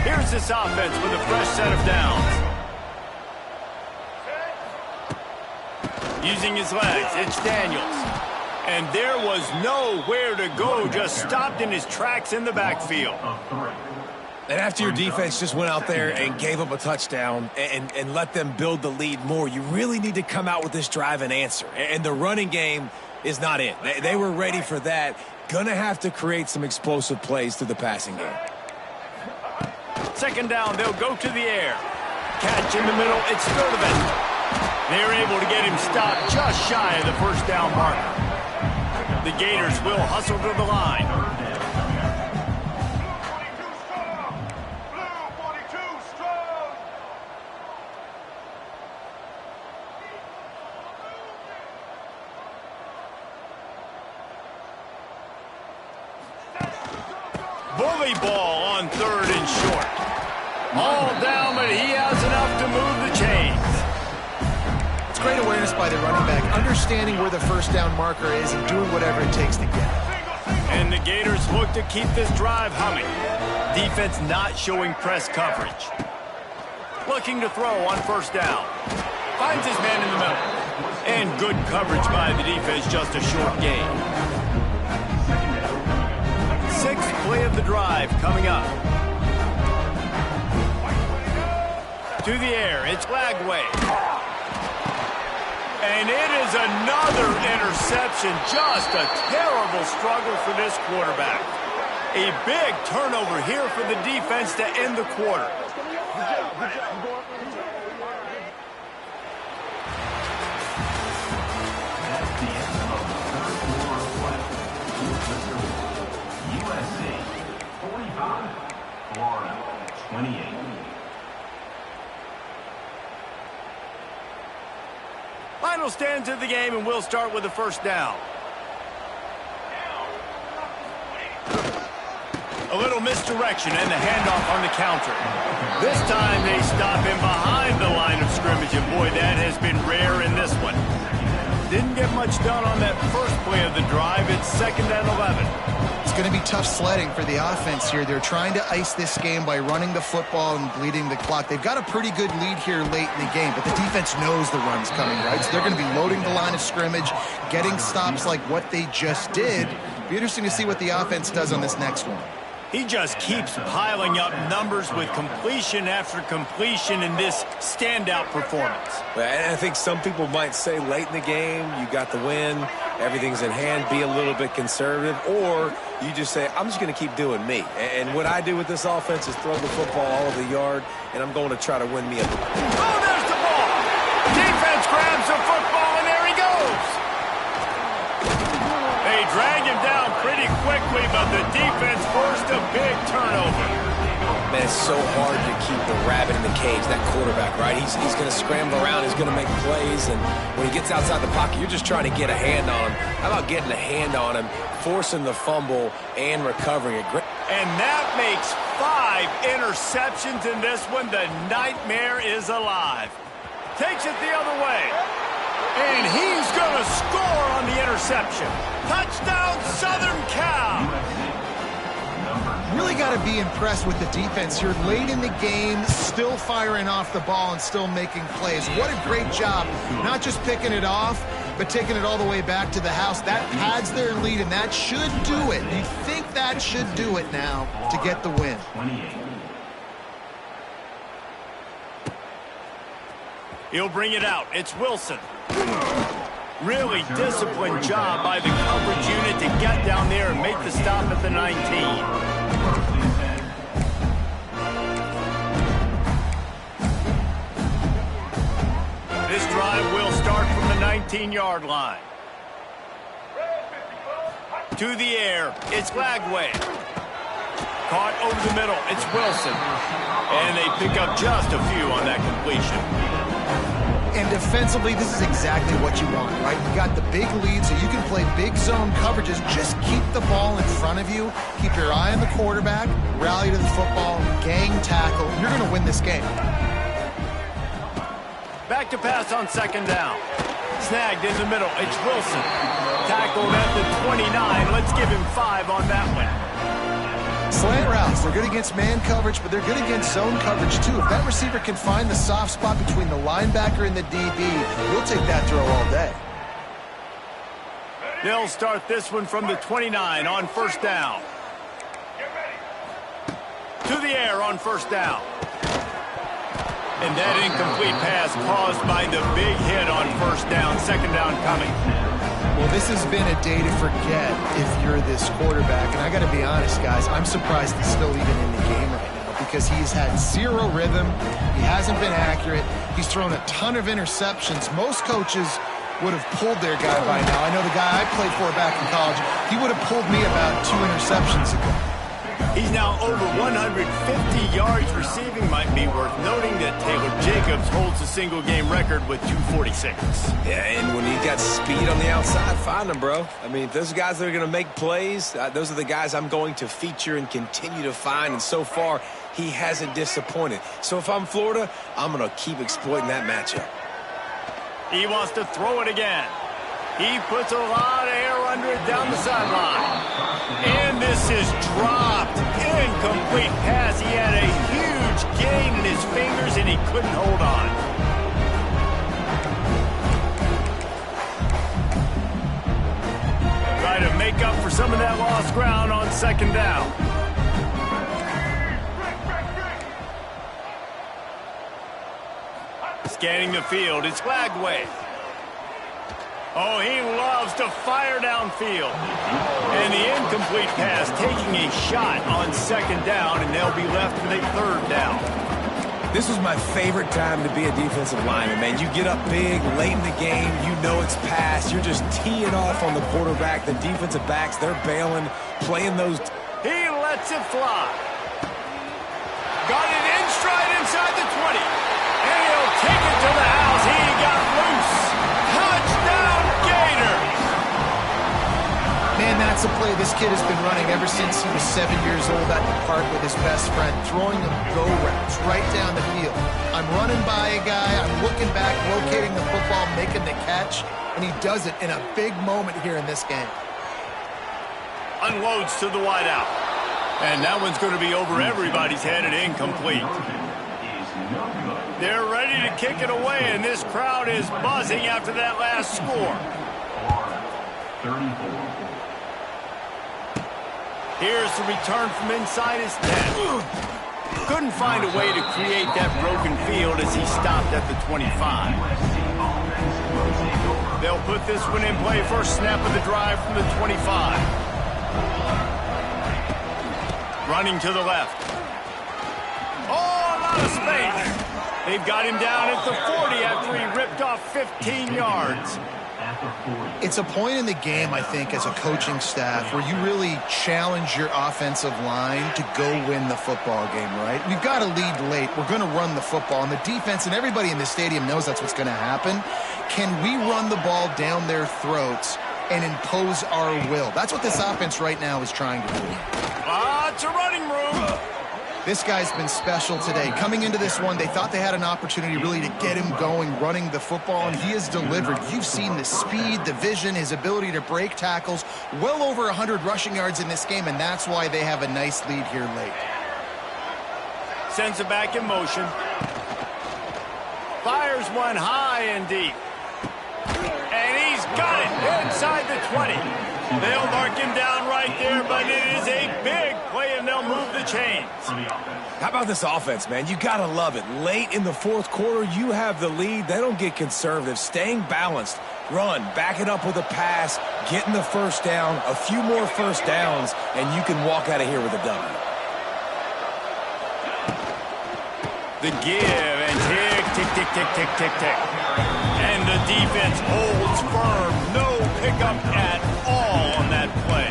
Here's this offense with a fresh set of downs. Using his legs, it's Daniels. And there was nowhere to go, just stopped in his tracks in the backfield. And after your defense just went out there and gave up a touchdown and let them build the lead more, you really need to come out with this drive and answer. And the running game is not it. They were ready for that. Gonna have to create some explosive plays through the passing game. Second down, they'll go to the air. Catch in the middle, it's Sturdivant. They're able to get him stopped just shy of the first down marker. The Gators will hustle to the line. Bully ball on third and short. All down, but he has enough to move the chains. It's great awareness by the running back, understanding where the first down marker is and doing whatever it takes to get it. And the Gators look to keep this drive humming. Defense not showing press coverage. Looking to throw on first down. Finds his man in the middle. And good coverage by the defense, just a short gain. Sixth play of the drive coming up. To the air, it's Lagway. And it is another interception. Just a terrible struggle for this quarterback. A big turnover here for the defense to end the quarter. USC 45, Florida 28. Final stands of the game, and we'll start with the first down. A little misdirection and the handoff on the counter. This time they stop him behind the line of scrimmage, and boy, that has been rare in this one. Didn't get much done on that first play of the drive. It's second and 11. It's going to be tough sledding for the offense here. They're trying to ice this game by running the football and bleeding the clock. They've got a pretty good lead here late in the game, but the defense knows the run's coming, right? So they're going to be loading the line of scrimmage, getting stops like what they just did. Be interesting to see what the offense does on this next one. He just keeps piling up numbers with completion after completion in this standout performance. And I think some people might say late in the game, you got the win, everything's in hand, be a little bit conservative, or you just say, I'm just going to keep doing me. And what I do with this offense is throw the football all over the yard, and I'm going to try to win me a... Oh, there's the ball! Defense grabs the football, and there he goes! They drag him down pretty quickly, but the defense forced a big turnover. Man, it's so hard to keep the rabbit in the cage, that quarterback, right? He's going to scramble around, he's going to make plays, and when he gets outside the pocket, you're just trying to get a hand on him. How about getting a hand on him, forcing the fumble, and recovering it? And that makes 5 interceptions in this one. The nightmare is alive. Takes it the other way. And he's going to score on the interception. Touchdown, Southern Cal! Really got to be impressed with the defense here. Late in the game, still firing off the ball and still making plays. What a great job. Not just picking it off, but taking it all the way back to the house. That pads their lead, and that should do it. You think that should do it now to get the win. He'll bring it out. It's Wilson. Really disciplined job by the coverage unit to get down there and make the stop at the 19. This drive will start from the 19-yard line. To the air, it's Lagway. Caught over the middle, it's Wilson. And they pick up just a few on that completion. And defensively, this is exactly what you want, right? You got the big lead, so you can play big zone coverages. Just keep the ball in front of you. Keep your eye on the quarterback. Rally to the football. Gang tackle. You're going to win this game. Back to pass on second down. Snagged in the middle. It's Wilson. Tackled at the 29. Let's give him 5 on that one. Slant routes, they're good against man coverage, but they're good against zone coverage too. If that receiver can find the soft spot between the linebacker and the DB, we'll take that throw all day. They'll start this one from the 29 on first down. To the air on first down. And that incomplete pass caused by the big hit on first down. Second down coming. Well, this has been a day to forget if you're this quarterback. And I got to be honest, guys, I'm surprised he's still even in the game right now because he's had zero rhythm. He hasn't been accurate. He's thrown a ton of interceptions. Most coaches would have pulled their guy by now. I know the guy I played for back in college, he would have pulled me about 2 interceptions ago. He's now over 150 yards receiving. Might be worth noting that Taylor Jacobs holds a single-game record with 246. Yeah, and when you got speed on the outside, find them, bro. I mean, those guys that are going to make plays, those are the guys I'm going to feature and continue to find. And so far, he hasn't disappointed. So if I'm Florida, I'm going to keep exploiting that matchup. He wants to throw it again. He puts a lot of air under it down the sideline. And this is dropped. Incomplete pass. He had a huge gain in his fingers, and he couldn't hold on. Try to make up for some of that lost ground on second down. Scanning the field, it's Lagway. Oh, he loves to fire downfield. And the incomplete pass taking a shot on second down, and they'll be left with a third down. This was my favorite time to be a defensive lineman, man. You get up big, late in the game, you know it's past. You're just teeing off on the quarterback. The defensive backs, they're bailing, playing those. He lets it fly. Got it in stride inside the 20. And he'll take it to the house. He got loose. Touchdown, Gators! Man, that's a play this kid has been running ever since he was 7 years old at the park with his best friend, throwing them go routes right down the field. I'm running by a guy, I'm looking back, locating the football, making the catch, and he does it in a big moment here in this game. Unloads to the wideout. And that one's going to be over everybody's head and incomplete. They're ready to kick it away, and this crowd is buzzing after that last score. Here's the return from inside his 10. Couldn't find a way to create that broken field as he stopped at the 25. They'll put this one in play first snap of the drive from the 25. Running to the left. Oh, a lot of space. They've got him down at the 40 after he ripped off 15 yards. It's a point in the game, I think, as a coaching staff where you really challenge your offensive line to go win the football game, right? We've got to lead late. We're going to run the football. And the defense and everybody in the stadium knows that's what's going to happen. Can we run the ball down their throats and impose our will? That's what this offense right now is trying to do. Lots of running room. This guy's been special today. Coming into this one, they thought they had an opportunity really to get him going, running the football, and he has delivered. You've seen the speed, the vision, his ability to break tackles, well over 100 rushing yards in this game, and that's why they have a nice lead here late. Sends it back in motion. Fires one high and deep. And he's got it inside the 20. They'll mark him down right there, but it is a big play, and they'll move the chains. How about this offense, man? You got to love it. Late in the fourth quarter, you have the lead. They don't get conservative. Staying balanced. Run, back it up with a pass, getting the first down, a few more first downs, and you can walk out of here with a dub. The give, and tick, tick, tick, tick, tick, tick, tick. And the defense holds firm. No pickup at all on that play.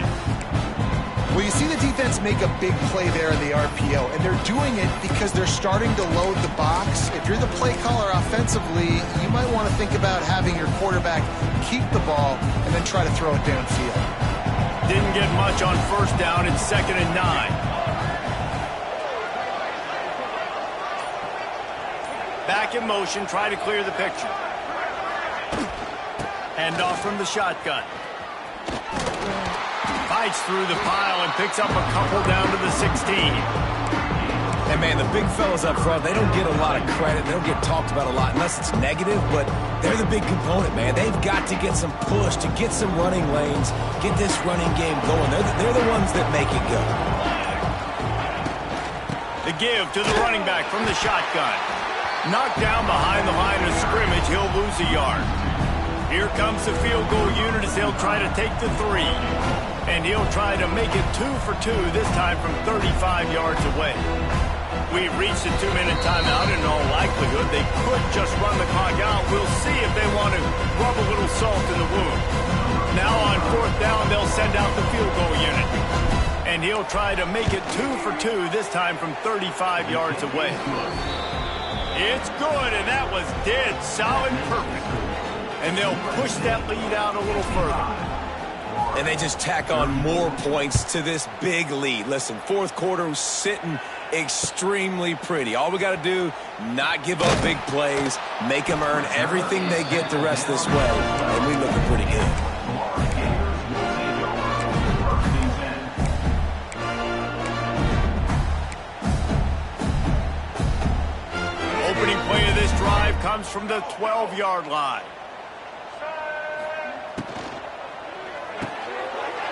Well, you see the defense make a big play there in the RPO, and they're doing it because they're starting to load the box. If you're the play caller offensively, you might want to think about having your quarterback keep the ball and then try to throw it downfield. Didn't get much on first down. It's 2nd and 9. Back in motion, try to clear the picture. Hand off from the shotgun. Fights through the pile and picks up a couple down to the 16. And, man, the big fellas up front, they don't get a lot of credit. They don't get talked about a lot unless it's negative, but they're the big component, man. They've got to get some push, to get some running lanes, get this running game going. They're the ones that make it go. The give to the running back from the shotgun. Knocked down behind the line of scrimmage, he'll lose a yard. Here comes the field goal unit as he'll try to take the 3. And he'll try to make it 2 for 2, this time from 35 yards away. We've reached a 2-minute timeout, and in all likelihood, they could just run the clock out. We'll see if they want to rub a little salt in the wound. Now on 4th down, they'll send out the field goal unit. And he'll try to make it 2 for 2, this time from 35 yards away. It's good, and that was dead solid perfect. And they'll push that lead out a little further. And they just tack on more points to this big lead. Listen, fourth quarter was sitting extremely pretty. All we got to do, not give up big plays, make them earn everything they get the rest of this way, and we looking pretty good. Opening play of this drive comes from the 12-yard line.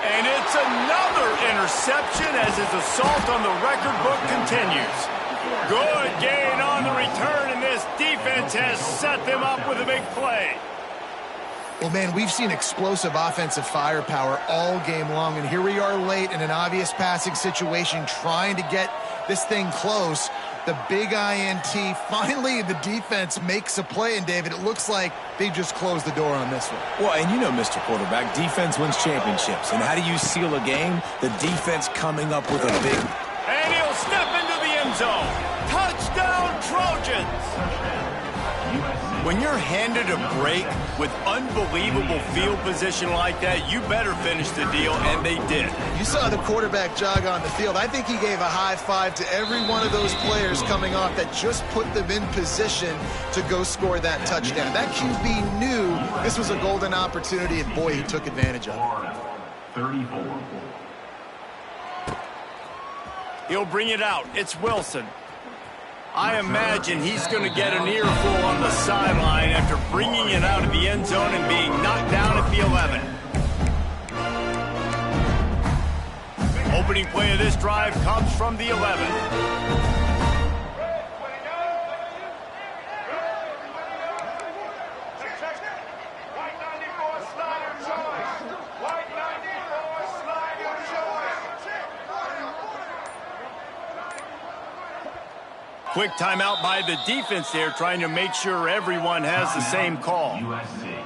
And it's another interception as his assault on the record book continues. Good gain on the return, and this defense has set them up with a big play. Well, man, we've seen explosive offensive firepower all game long, and here we are late in an obvious passing situation trying to get this thing close. The big INT, finally the defense makes a play, and David, it looks like they just closed the door on this one. Well, and you know, Mr. Quarterback, defense wins championships. And how do you seal a game? The defense coming up with a big... And he'll step into the end zone. Touchdown, Trojans! When you're handed a break with unbelievable field position like that, you better finish the deal, and they did. You saw the quarterback jog on the field. I think he gave a high five to every one of those players coming off that just put them in position to go score that touchdown. That QB knew this was a golden opportunity, and boy, he took advantage of it. 34. He'll bring it out. It's Wilson. I imagine he's going to get an earful on the sideline after bringing it out of the end zone and being knocked down at the 11. opening play of this drive comes from the 11. Quick timeout by the defense there, trying to make sure everyone has the same call. USC.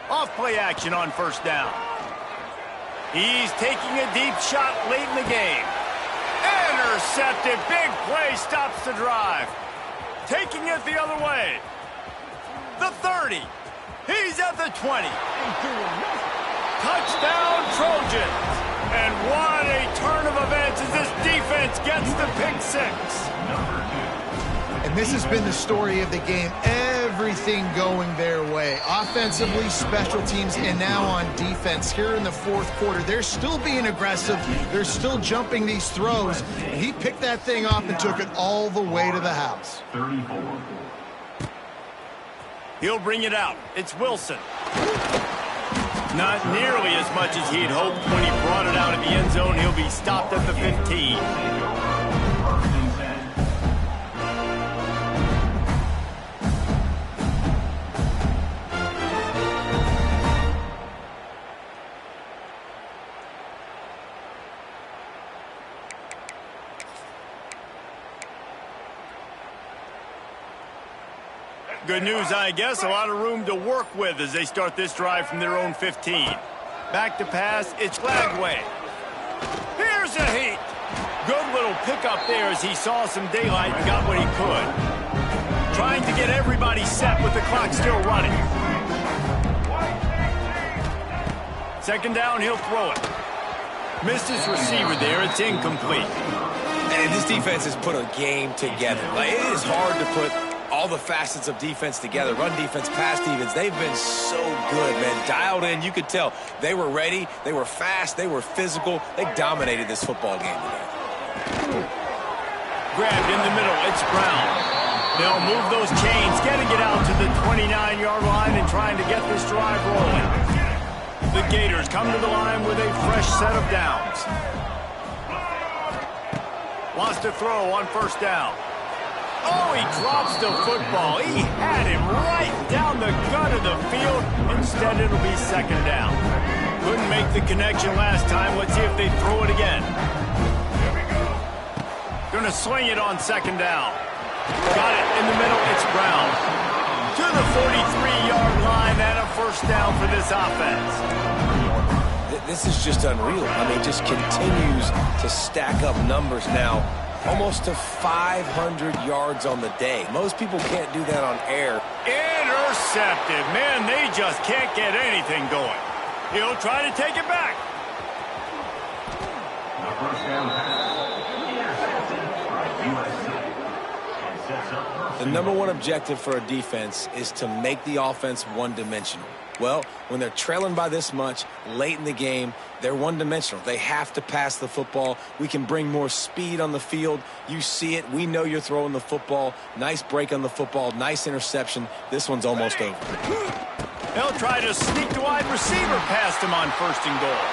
Off play action on first down. He's taking a deep shot late in the game. Intercepted. Big play stops the drive. Taking it the other way. The 30. He's at the 20. Touchdown Trojans. And what a turn of events as this defense gets the pick six. And this has been the story of the game. Everything going their way. Offensively, special teams, and now on defense. Here in the fourth quarter, they're still being aggressive. They're still jumping these throws. And he picked that thing off and took it all the way to the house. 34. He'll bring it out. It's Wilson. Not nearly as much as he'd hoped when he brought it out of the end zone. He'll be stopped at the 15. Good news, I guess. A lot of room to work with as they start this drive from their own 15. Back to pass, it's Lagway. Here's a heat. Good little pickup there as he saw some daylight and got what he could. Trying to get everybody set with the clock still running. Second down, he'll throw it. Missed his receiver there. It's incomplete. And this defense has put a game together. Like, it is hard to put all the facets of defense together. Run defense, pass defense. They've been so good, man. Dialed in. You could tell they were ready. They were fast. They were physical. They dominated this football game today. Grabbed in the middle. It's Brown. They'll move those chains, getting it out to the 29-yard line and trying to get this drive rolling. The Gators come to the line with a fresh set of downs. Wants to throw on first down. Oh, he drops the football. He had him right down the gut of the field. Instead, it'll be second down. Couldn't make the connection last time. Let's see if they throw it again. Gonna swing it on second down. Got it in the middle. It's Brown. To the 43-yard line and a first down for this offense. This is just unreal. I mean, just continues to stack up numbers now. Almost to 500 yards on the day. Most people can't do that on air. Intercepted. Man, they just can't get anything going. He'll try to take it back. The first down pass. Intercepted by USC. And sets up first. The number one objective for a defense is to make the offense one-dimensional. Well, when they're trailing by this much late in the game, they're one-dimensional. They have to pass the football. We can bring more speed on the field. You see it. We know you're throwing the football. Nice break on the football. Nice interception. This one's almost over. They'll try to sneak the wide receiver past him on first and goal.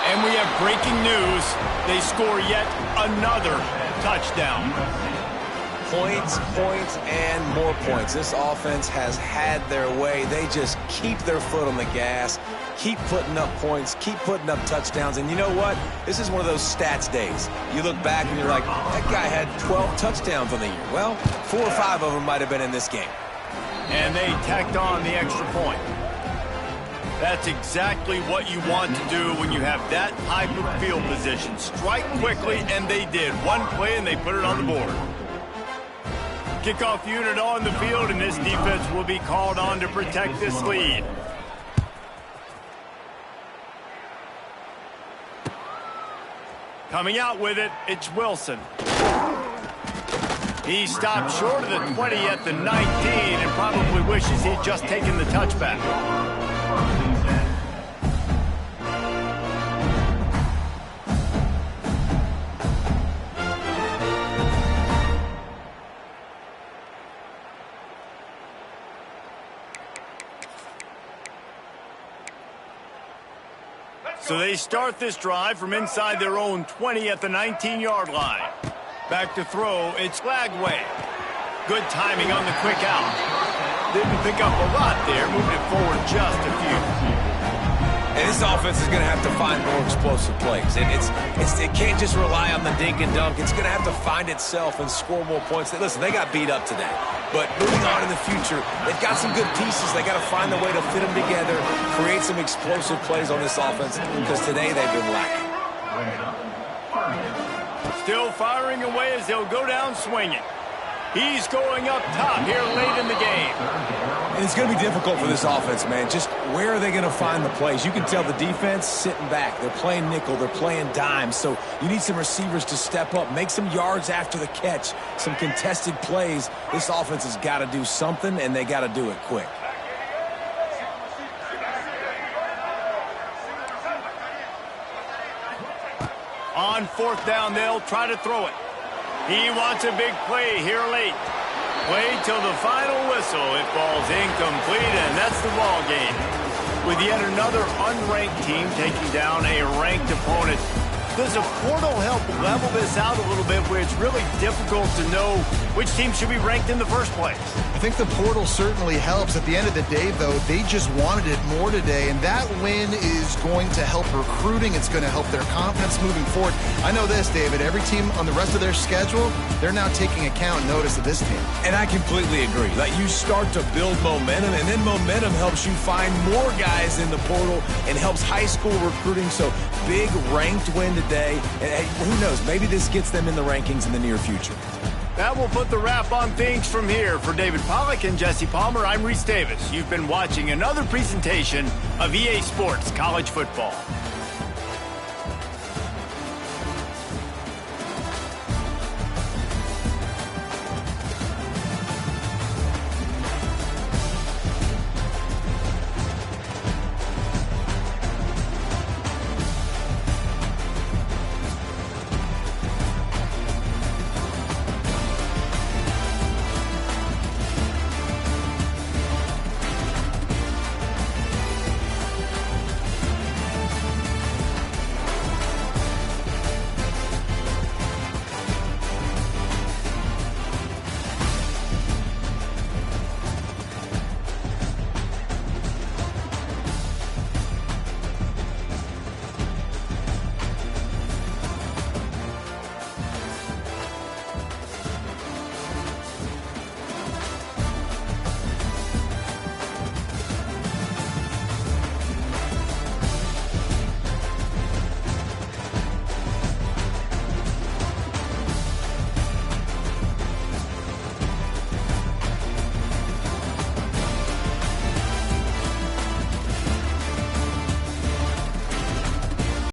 And we have breaking news. They score yet another touchdown. Points, points, and more points. This offense has had their way. They just keep their foot on the gas, keep putting up points, keep putting up touchdowns. And you know what? This is one of those stats days. You look back and you're like, that guy had 12 touchdowns on the year. Well, 4 or 5 of them might have been in this game. And they tacked on the extra point. That's exactly what you want to do when you have that type of field position. Strike quickly, and they did. One play, and they put it on the board. Kickoff unit on the field, and this defense will be called on to protect this lead. Coming out with it, it's Wilson. He stopped short of the 20 at the 19 and probably wished wishes he had just taken the touchback. So they start this drive from inside their own 20 at the 19-yard line. Back to throw, it's Lagway. Good timing on the quick out. Didn't pick up a lot there, moving it forward just a few. And this offense is going to have to find more explosive plays. And it can't just rely on the dink and dunk. It's going to have to find itself and score more points. Listen, they got beat up today. But moving on in the future, they've got some good pieces. They got to find a way to fit them together, create some explosive plays on this offense, because today they've been lacking. Still firing away as they'll go down swinging. He's going up top here late in the game. And it's going to be difficult for this offense, man. Just where are they going to find the plays? You can tell the defense sitting back. They're playing nickel. They're playing dime. So you need some receivers to step up, make some yards after the catch, some contested plays. This offense has got to do something, and they got to do it quick. On fourth down, they'll try to throw it. He wants a big play here late. Wait till the final whistle. It falls incomplete, and that's the ball game. With yet another unranked team taking down a ranked opponent, does a portal help level this out a little bit where it's really difficult to know which team should be ranked in the first place? I think the portal certainly helps. At the end of the day, though, they just wanted it more today, and that win is going to help recruiting. It's going to help their confidence moving forward. I know this, David, every team on the rest of their schedule, they're now taking account and notice of this team. And I completely agree. Like, you start to build momentum, and then momentum helps you find more guys in the portal and helps high school recruiting. So big ranked win today. And hey, who knows, maybe this gets them in the rankings in the near future. That will put the wrap on things from here. For David Pollack and Jesse Palmer, I'm Reese Davis. You've been watching another presentation of EA Sports College Football.